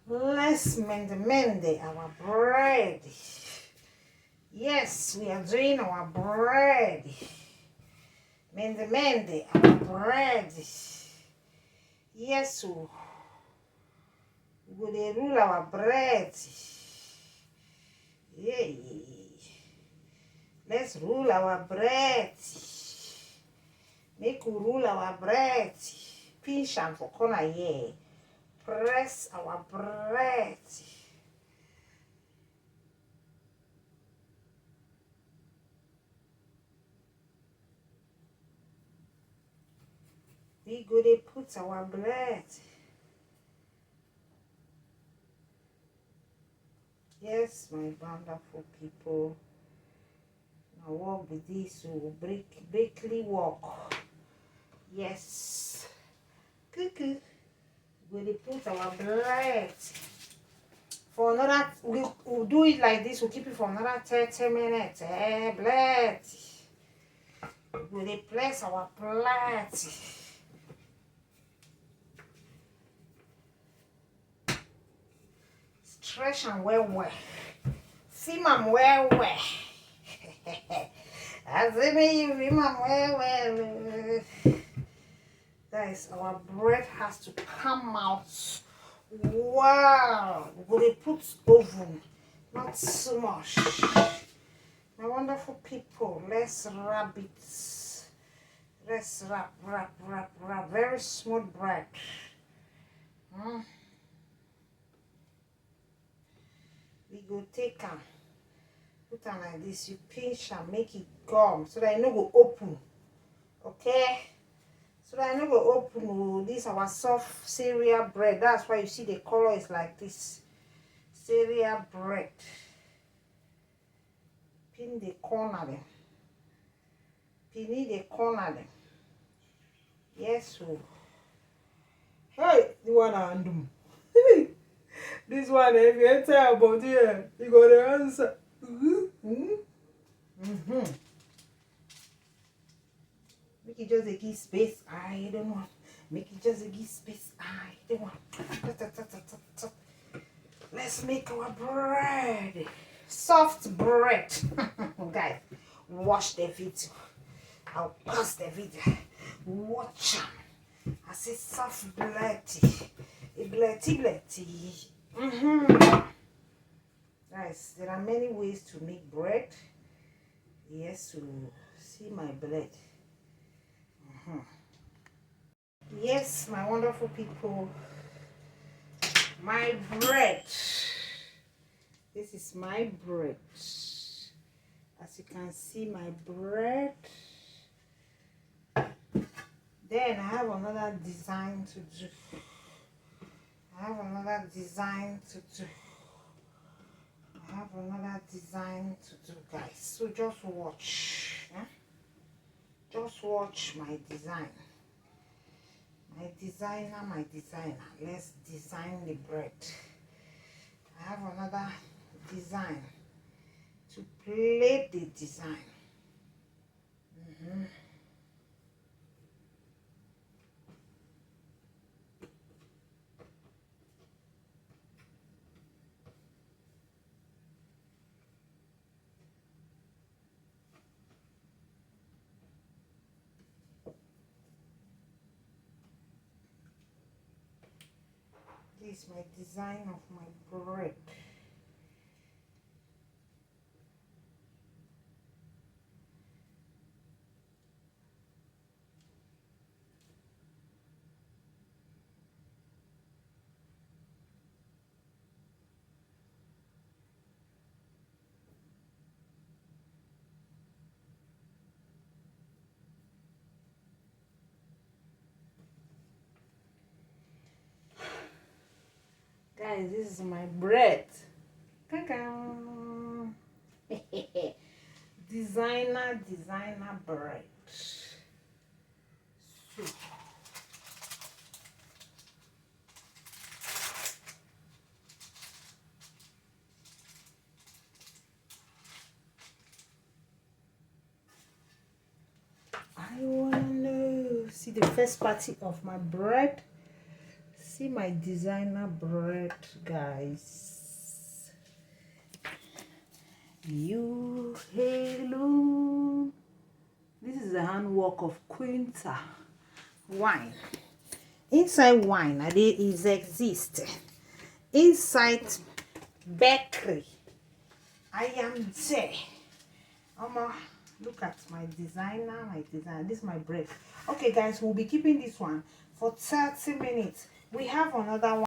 Let's mend our bread. Yes, we are doing our bread. Mend our bread. Yes, so we go dey rule our bread. Yeah. Let's rule our bread. Make we rule our bread. Pinch am for corner here. Press our bread. We go dey put our bread. Yes, my wonderful people. Now work with this, so bakery work. Yes. Cuckoo. We dey put our bread. For another, we'll do it like this. We'll keep it for another 30 minutes. Bread. We dey place our plate. Stretch am well. Film am well. As if you film am well. Guys, our bread has to come out. Wow. We're going to put oven. Not so much. My wonderful people, let's wrap it. Let's wrap. Very smooth bread. We go take am. Put am like this. You pinch am, make it gum so that it no go open. Okay? So that I no go open. Oh, this our soft cereal bread. That's why you see the color is like this. Cereal bread. Pin the corner them. Pin the corner them. Yes, so. Hey, the one I undo. This one, if you enter about here, you got the answer. Make it just a give space. I don't want. Make it just a give space. I don't want. Let's make our bread. Soft bread. Guys, watch the video. I'll pause the video. Watch them. I say soft bloody. Bloody. Guys, there are many ways to make bread. Yes, to see my bread. Yes, my wonderful people. My bread. This is my bread. As you can see, my bread. Then I have another design to do. Guys. So just watch. Just watch my design. My designer. Let's design the bread. I have another design to play the design. This is my design of my bread. Guys, this is my bread. Designer bread. So, I wanna know. See the first party of my bread. See my designer bread, guys. You hello. This is the handwork of Quinta wine. Inside wine, there is exist. Inside bakery, I am there. Look at my designer, This is my bread. Okay, guys, we'll be keeping this one for 30 minutes. We have another one.